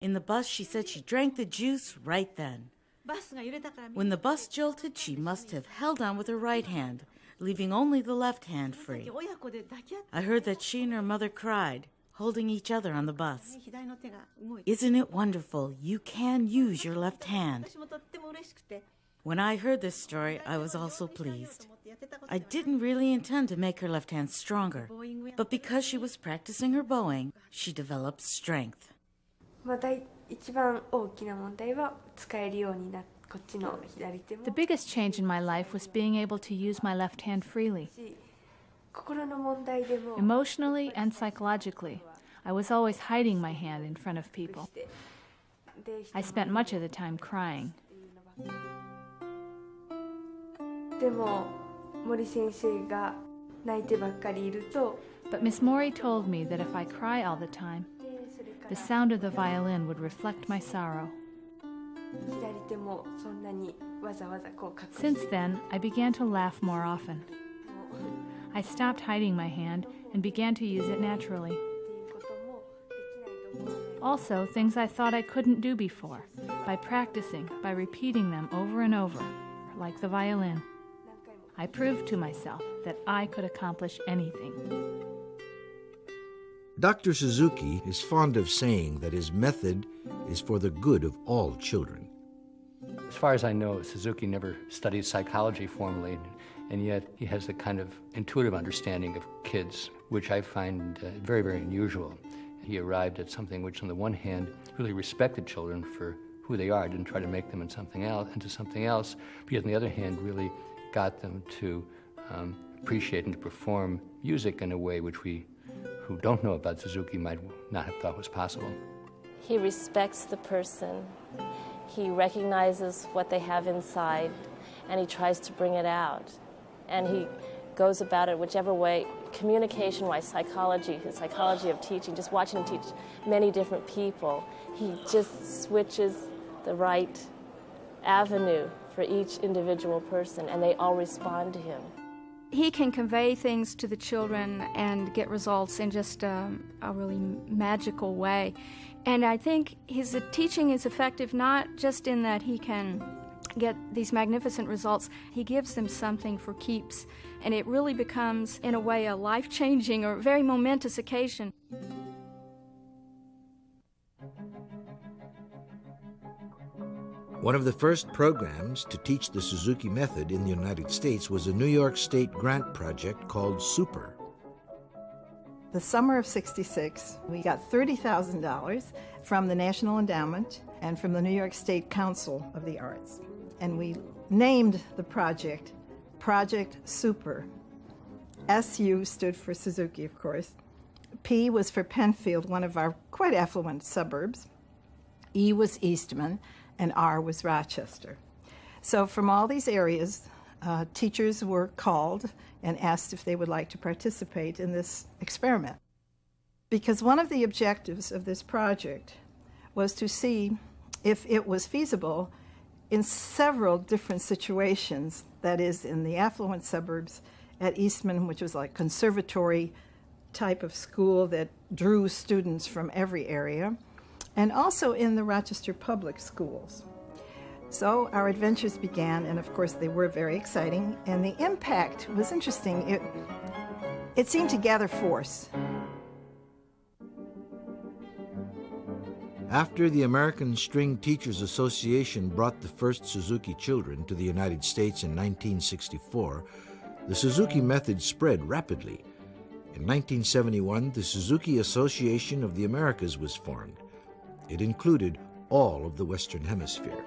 In the bus, she said she drank the juice right then. When the bus jolted, she must have held on with her right hand, leaving only the left hand free. I heard that she and her mother cried, holding each other on the bus. Isn't it wonderful? You can use your left hand. When I heard this story, I was also pleased. I didn't really intend to make her left hand stronger, but because she was practicing her bowing, she developed strength. The biggest change in my life was being able to use my left hand freely. Emotionally and psychologically, I was always hiding my hand in front of people. I spent much of the time crying. But Miss Mori told me that if I cry all the time, the sound of the violin would reflect my sorrow. Since then, I began to laugh more often. I stopped hiding my hand and began to use it naturally. Also, things I thought I couldn't do before, by practicing, by repeating them over and over, like the violin. I proved to myself that I could accomplish anything. Dr. Suzuki is fond of saying that his method is for the good of all children. As far as I know, Suzuki never studied psychology formally, and yet he has a kind of intuitive understanding of kids, which I find very, very unusual. He arrived at something which, on the one hand, really respected children for who they are, didn't try to make them into something else, but yet on the other hand, really got them to appreciate and to perform music in a way which we who don't know about Suzuki might not have thought was possible. He respects the person. He recognizes what they have inside, and he tries to bring it out. And he goes about it whichever way, communication-wise, psychology, his psychology of teaching, just watching him teach many different people. He just switches the right avenue for each individual person, and they all respond to him. He can convey things to the children and get results in just a really magical way. And I think his teaching is effective not just in that he can get these magnificent results, he gives them something for keeps. And it really becomes, in a way, a life-changing or very momentous occasion. One of the first programs to teach the Suzuki method in the United States was a New York State grant project called Super. The summer of '66, we got $30,000 from the National Endowment and from the New York State Council of the Arts. And we named the project Project Super. SU stood for Suzuki, of course. P was for Penfield, one of our quite affluent suburbs. E was Eastman, and R was Rochester. So from all these areas, teachers were called and asked if they would like to participate in this experiment. Because one of the objectives of this project was to see if it was feasible in several different situations, that is, in the affluent suburbs, at Eastman, which was like conservatory type of school that drew students from every area, and also in the Rochester public schools. So our adventures began, and of course they were very exciting, and the impact was interesting. It seemed to gather force. After the American String Teachers Association brought the first Suzuki children to the United States in 1964, the Suzuki method spread rapidly. In 1971, the Suzuki Association of the Americas was formed. It included all of the Western Hemisphere.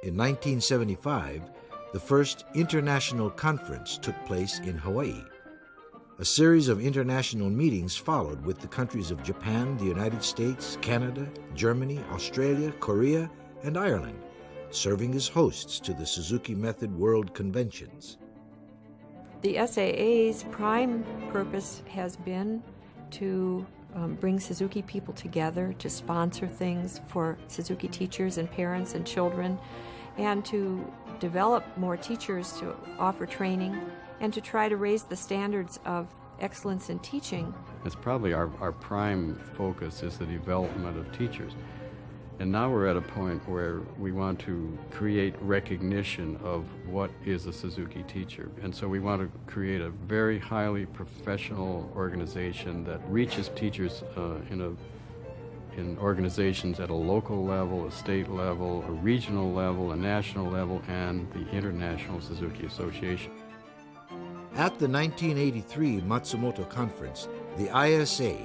In 1975, the first international conference took place in Hawaii. A series of international meetings followed with the countries of Japan, the United States, Canada, Germany, Australia, Korea, and Ireland, serving as hosts to the Suzuki Method World Conventions. The SAA's prime purpose has been to bring Suzuki people together, to sponsor things for Suzuki teachers and parents and children, and to develop more teachers to offer training, and to try to raise the standards of excellence in teaching It's probably our prime focus is the development of teachers. And now we're at a point where we want to create recognition of what is a Suzuki teacher. And so we want to create a very highly professional organization that reaches teachers in organizations at a local level, a state level, a regional level, a national level, and the International Suzuki Association. At the 1983 Matsumoto Conference, the ISA,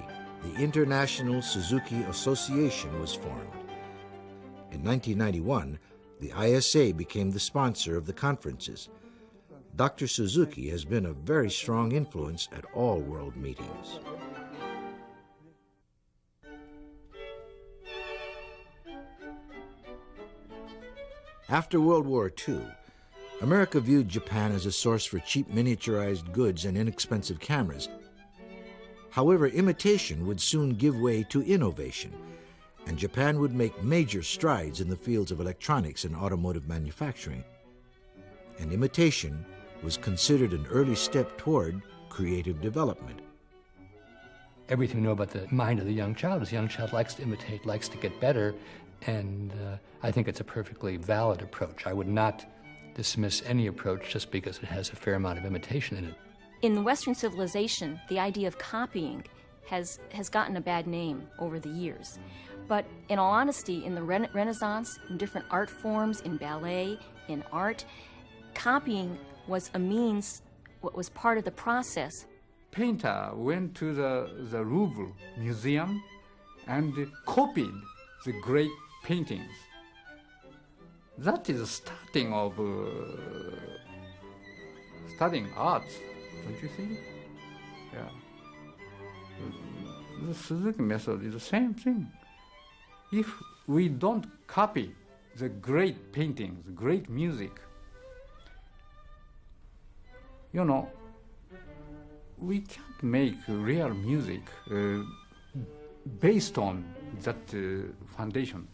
the International Suzuki Association, was formed. In 1991, the ISA became the sponsor of the conferences. Dr. Suzuki has been a very strong influence at all world meetings. After World War II, America viewed Japan as a source for cheap miniaturized goods and inexpensive cameras. However, imitation would soon give way to innovation, and Japan would make major strides in the fields of electronics and automotive manufacturing. And imitation was considered an early step toward creative development. Everything we know about the mind of the young child is the young child likes to imitate, likes to get better, and I think it's a perfectly valid approach. I would not dismiss any approach just because it has a fair amount of imitation in it. In the Western civilization, the idea of copying has gotten a bad name over the years. But in all honesty, in the Renaissance, in different art forms, in ballet, in art, copying was a means, what was part of the process. Painter went to the Louvre Museum and copied the great paintings. That is starting of studying arts, don't you think? Yeah. The Suzuki method is the same thing. If we don't copy the great paintings, great music, you know, we can't make real music based on that foundation.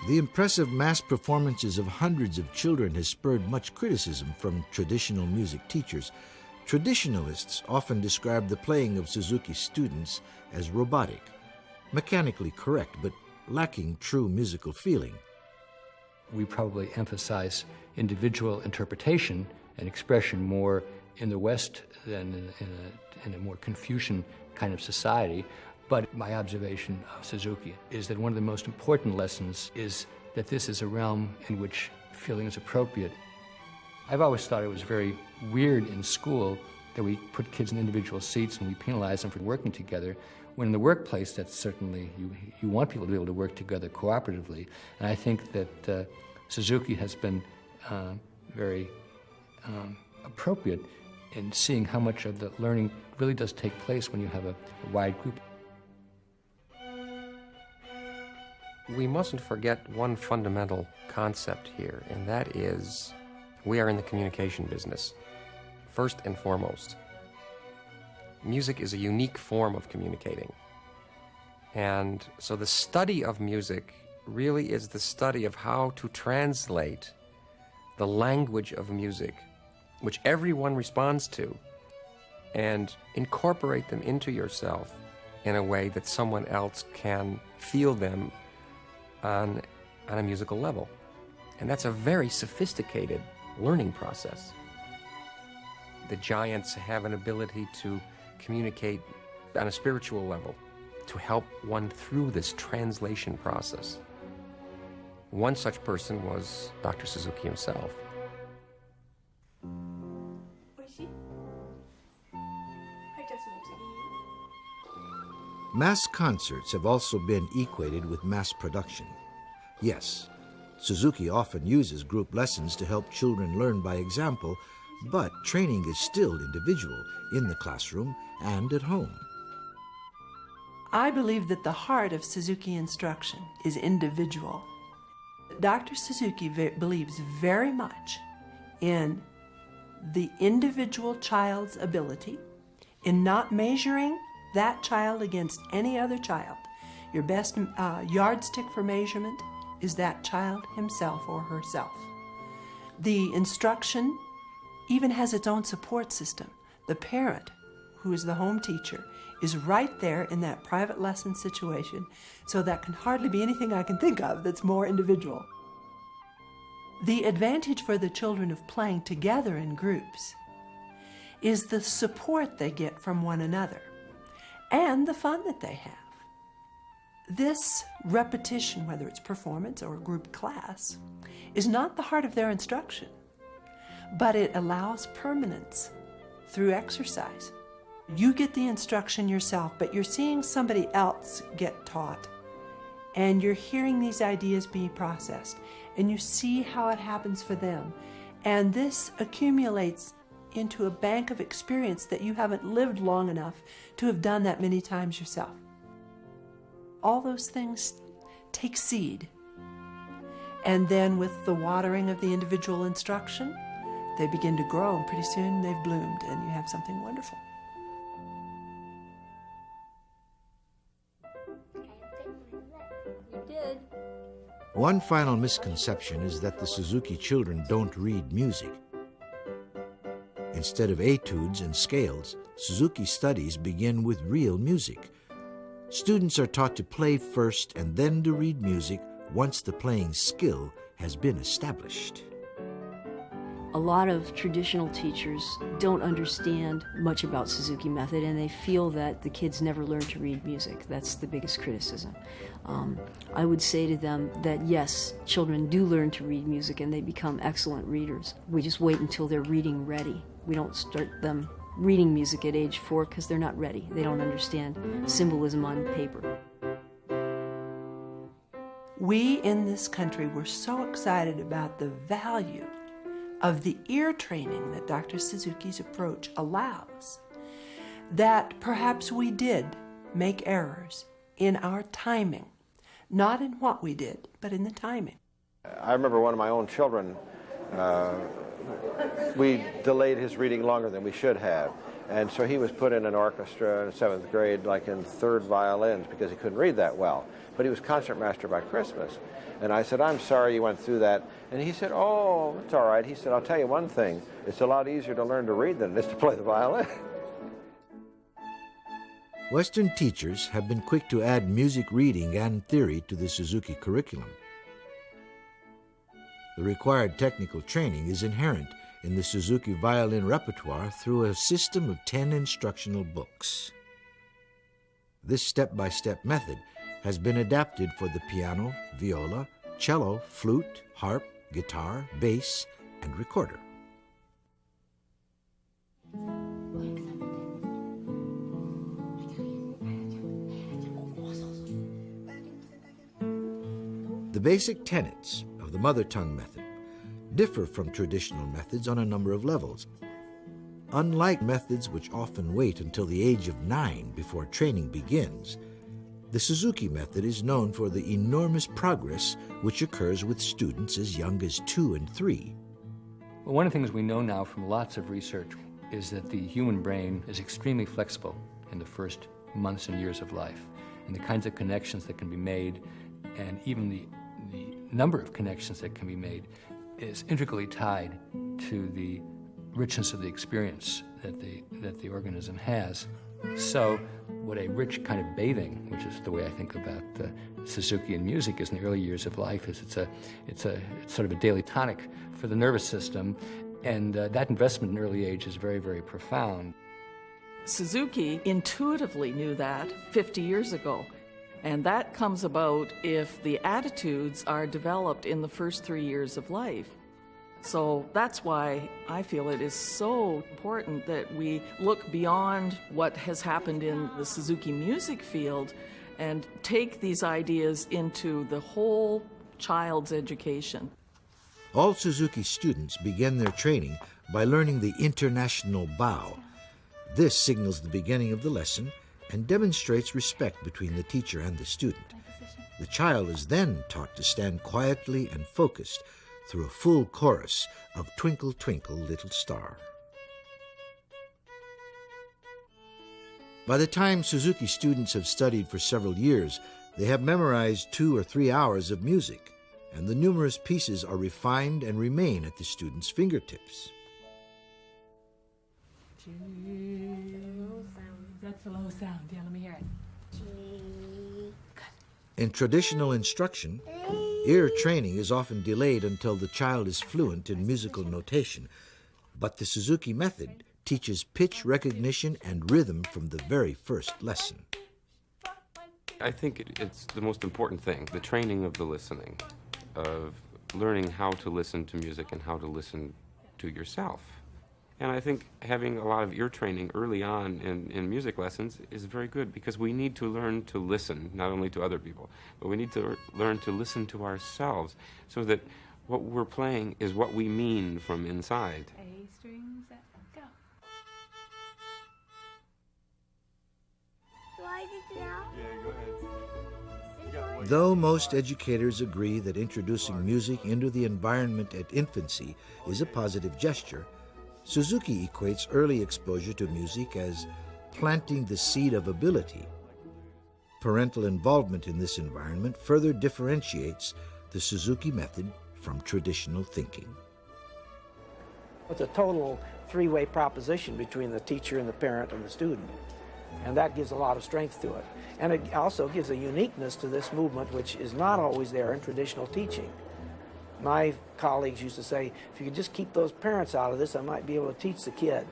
The impressive mass performances of hundreds of children has spurred much criticism from traditional music teachers. Traditionalists often describe the playing of Suzuki students as robotic, mechanically correct, but lacking true musical feeling. We probably emphasize individual interpretation and expression more in the West than in a more Confucian kind of society. But my observation of Suzuki is that one of the most important lessons is that this is a realm in which feeling is appropriate. I've always thought it was very weird in school that we put kids in individual seats and we penalize them for working together, when in the workplace, that's certainly, you want people to be able to work together cooperatively. And I think that Suzuki has been very appropriate in seeing how much of the learning really does take place when you have a wide group. We mustn't forget one fundamental concept here, and that is we are in the communication business, first and foremost. Music is a unique form of communicating. And so the study of music really is the study of how to translate the language of music, which everyone responds to, and incorporate them into yourself in a way that someone else can feel them on a musical level. And that's a very sophisticated learning process. The giants have an ability to communicate on a spiritual level to help one through this translation process. One such person was Dr. Suzuki himself. Mass concerts have also been equated with mass production. Yes, Suzuki often uses group lessons to help children learn by example, but training is still individual in the classroom and at home. I believe that the heart of Suzuki instruction is individual. Dr. Suzuki believes very much in the individual child's ability, in not measuring that child against any other child. Your best yardstick for measurement is that child himself or herself. The instruction even has its own support system. The parent, who is the home teacher, is right there in that private lesson situation, so that can hardly be anything I can think of that's more individual. The advantage for the children of playing together in groups is the support they get from one another and the fun that they have. This repetition, whether it's performance or a group class, is not the heart of their instruction, but it allows permanence through exercise. You get the instruction yourself, but you're seeing somebody else get taught, and you're hearing these ideas being processed, and you see how it happens for them. And this accumulates into a bank of experience that you haven't lived long enough to have done that many times yourself. All those things take seed. And then with the watering of the individual instruction, they begin to grow, and pretty soon they've bloomed, and you have something wonderful. One final misconception is that the Suzuki children don't read music. Instead of etudes and scales, Suzuki studies begin with real music. Students are taught to play first and then to read music once the playing skill has been established. A lot of traditional teachers don't understand much about Suzuki method, and they feel that the kids never learn to read music. That's the biggest criticism. I would say to them that yes, children do learn to read music and they become excellent readers. We just wait until they're reading ready. We don't start them reading music at age 4 because they're not ready. They don't understand symbolism on paper. We in this country were so excited about the value of the ear training that Dr. Suzuki's approach allows, that perhaps we did make errors in our timing, not in what we did, but in the timing. I remember one of my own children, we delayed his reading longer than we should have, and so he was put in an orchestra in 7th grade, like in 3rd violins, because he couldn't read that well. But he was concertmaster by Christmas. And I said, I'm sorry you went through that. And he said, oh, it's all right. He said, I'll tell you one thing. It's a lot easier to learn to read than it is to play the violin. Western teachers have been quick to add music reading and theory to the Suzuki curriculum. The required technical training is inherent in the Suzuki violin repertoire through a system of 10 instructional books. This step-by-step method has been adapted for the piano, viola, cello, flute, harp, guitar, bass, and recorder. The basic tenets of the mother tongue method differ from traditional methods on a number of levels. Unlike methods which often wait until the age of 9 before training begins, the Suzuki method is known for the enormous progress which occurs with students as young as 2 and 3. Well, one of the things we know now from lots of research is that the human brain is extremely flexible in the first months and years of life, and the kinds of connections that can be made, and even the number of connections that can be made, is integrally tied to the richness of the experience that the organism has. So what a rich kind of bathing, which is the way I think about Suzuki and music, is in the early years of life, is it's sort of a daily tonic for the nervous system, and that investment in early age is very, very profound. Suzuki intuitively knew that 50 years ago, and that comes about if the attitudes are developed in the first 3 years of life. So that's why I feel it is so important that we look beyond what has happened in the Suzuki music field and take these ideas into the whole child's education. All Suzuki students begin their training by learning the international bow. This signals the beginning of the lesson and demonstrates respect between the teacher and the student. The child is then taught to stand quietly and focused through a full chorus of Twinkle, Twinkle, Little Star. By the time Suzuki students have studied for several years, they have memorized 2 or 3 hours of music, and the numerous pieces are refined and remain at the students' fingertips. That's a low sound. Yeah, let me hear it. In traditional instruction, ear training is often delayed until the child is fluent in musical notation, but the Suzuki method teaches pitch recognition and rhythm from the very first lesson. I think it's the most important thing, the training of the listening, of learning how to listen to music and how to listen to yourself. And I think having a lot of ear training early on in music lessons is very good, because we need to learn to listen, not only to other people, but we need to learn to listen to ourselves, so that what we're playing is what we mean from inside. A strings, go. Do I get to now? Yeah, go ahead. Though most educators agree that introducing music into the environment at infancy is a positive gesture, Suzuki equates early exposure to music as planting the seed of ability. Parental involvement in this environment further differentiates the Suzuki method from traditional thinking. It's a total three-way proposition between the teacher and the parent and the student, and that gives a lot of strength to it. And it also gives a uniqueness to this movement, which is not always there in traditional teaching. My colleagues used to say, if you could just keep those parents out of this, I might be able to teach the kid.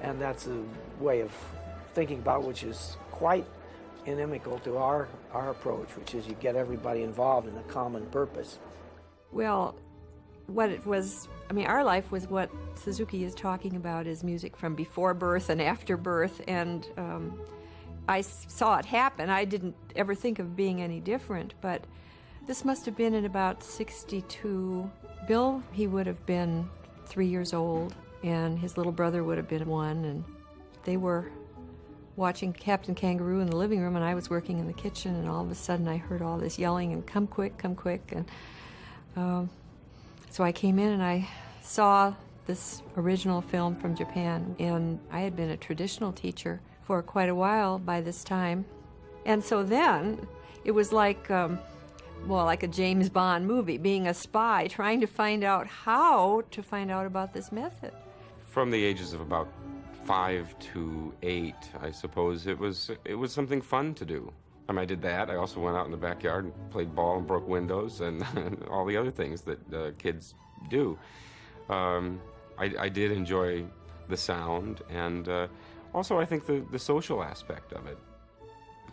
And that's a way of thinking about it, which is quite inimical to our approach, which is you get everybody involved in a common purpose. Well, what it was, I mean, our life was what Suzuki is talking about, is music from before birth and after birth, and I saw it happen. I didn't ever think of being any different, but this must have been in about 62. Bill, he would have been 3 years old, and his little brother would have been 1, and they were watching Captain Kangaroo in the living room, and I was working in the kitchen, and all of a sudden I heard all this yelling and come quick, and so I came in and I saw this original film from Japan, and I had been a traditional teacher for quite a while by this time, and so then it was like like a James Bond movie, being a spy, trying to find out how to find out about this method. From the ages of about 5 to 8, I suppose, it was something fun to do. I mean, I did that. I also went out in the backyard and played ball and broke windows and all the other things that kids do. I did enjoy the sound, and also I think the social aspect of it,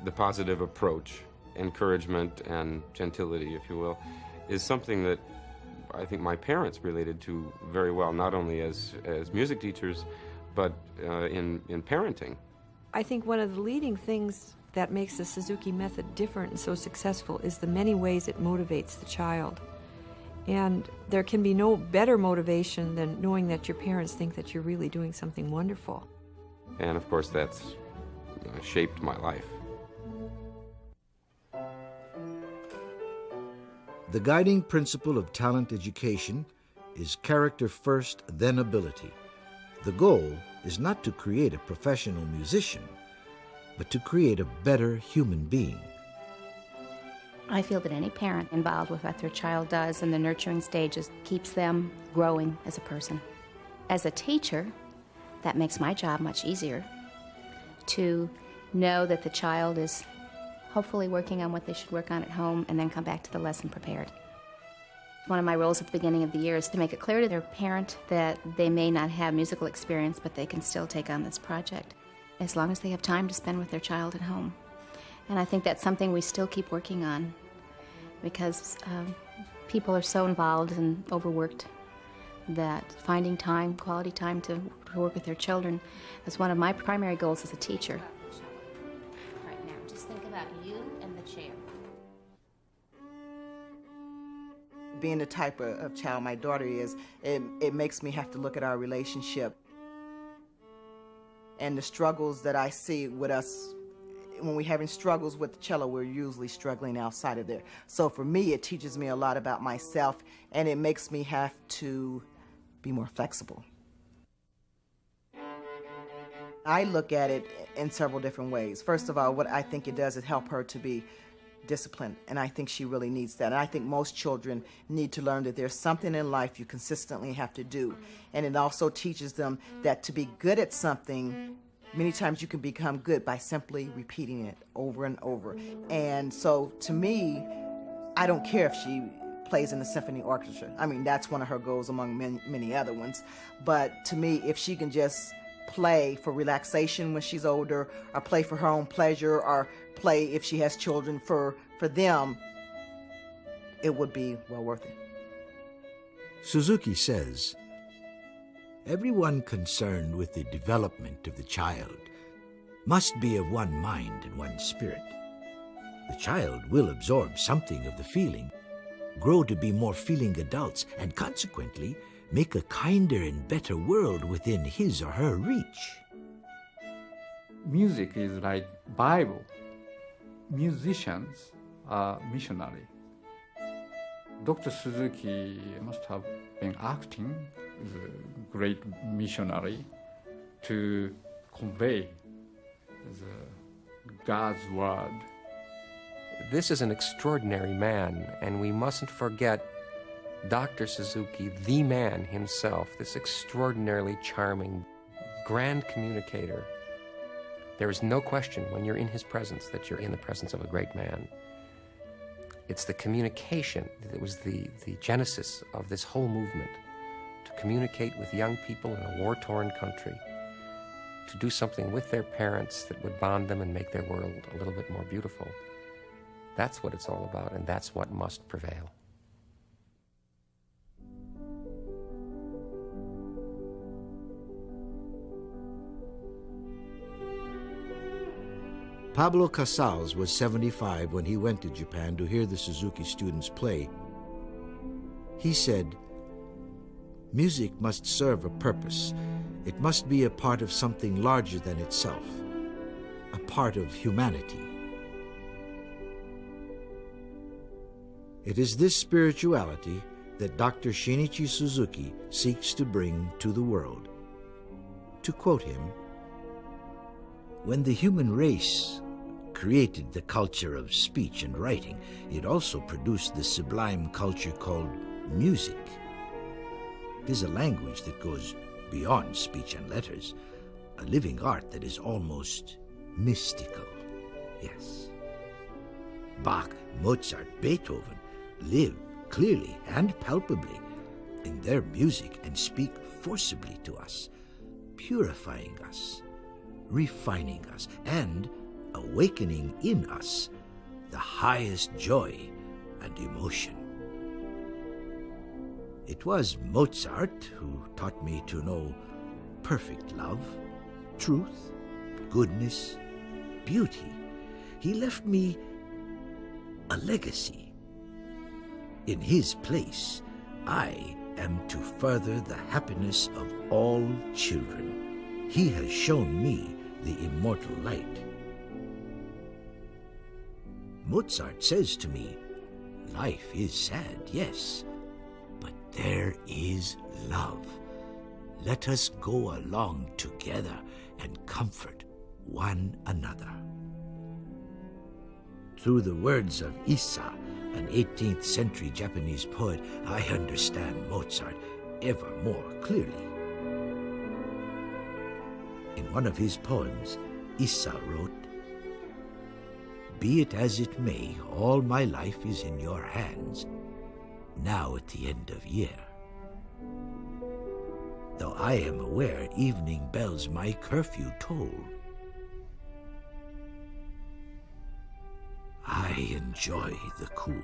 the positive approach, encouragement and gentility, if you will, is something that I think my parents related to very well, not only as music teachers, but in parenting. I think one of the leading things that makes the Suzuki method different and so successful is the many ways it motivates the child. And there can be no better motivation than knowing that your parents think that you're really doing something wonderful. And of course that's shaped my life. The guiding principle of talent education is character first, then ability. The goal is not to create a professional musician, but to create a better human being. I feel that any parent involved with what their child does in the nurturing stages keeps them growing as a person. As a teacher, that makes my job much easier, to know that the child is hopefully working on what they should work on at home and then come back to the lesson prepared. One of my roles at the beginning of the year is to make it clear to their parent that they may not have musical experience, but they can still take on this project as long as they have time to spend with their child at home. And I think that's something we still keep working on, because people are so involved and overworked that finding time, quality time to work with their children is one of my primary goals as a teacher. Right now, just think about you and the chair. Being the type of child my daughter is, it makes me have to look at our relationship and the struggles that I see with us. When we're having struggles with the cello, we're usually struggling outside of there. So for me, it teaches me a lot about myself, and it makes me have to be more flexible. I look at it in several different ways. First of all, what I think it does is help her to be discipline, and I think she really needs that. And I think most children need to learn that there's something in life you consistently have to do. And it also teaches them that to be good at something, many times you can become good by simply repeating it over and over. And so to me, I don't care if she plays in the symphony orchestra. I mean, that's one of her goals among many other ones. But to me, if she can just play for relaxation when she's older, or play for her own pleasure, or play if she has children for them, it would be well worth it. Suzuki says, everyone concerned with the development of the child must be of one mind and one spirit. The child will absorb something of the feeling, grow to be more feeling adults, and consequently make a kinder and better world within his or her reach. Music is like Bible. Musicians are missionary. Dr. Suzuki must have been acting as a great missionary to convey God's word. This is an extraordinary man, and we mustn't forget Dr. Suzuki, the man himself, this extraordinarily charming, grand communicator. There is no question when you're in his presence that you're in the presence of a great man. It's the communication that was the genesis of this whole movement, to communicate with young people in a war-torn country, to do something with their parents that would bond them and make their world a little bit more beautiful. That's what it's all about, and that's what must prevail. Pablo Casals was 75 when he went to Japan to hear the Suzuki students play. He said, music must serve a purpose. It must be a part of something larger than itself, a part of humanity. It is this spirituality that Dr. Shinichi Suzuki seeks to bring to the world. To quote him, when the human race created the culture of speech and writing, it also produced the sublime culture called music. It is a language that goes beyond speech and letters, a living art that is almost mystical. Yes. Bach, Mozart, Beethoven live clearly and palpably in their music and speak forcibly to us, purifying us, refining us, and awakening in us the highest joy and emotion. It was Mozart who taught me to know perfect love, truth, goodness, beauty. He left me a legacy. In his place, I am to further the happiness of all children. He has shown me the immortal light. Mozart says to me, life is sad, yes, but there is love. Let us go along together and comfort one another. Through the words of Issa, an 18th century Japanese poet, I understand Mozart ever more clearly. In one of his poems, Issa wrote, "Be it as it may, all my life is in your hands, now at the end of year. Though I am aware evening bells my curfew toll, I enjoy the cool.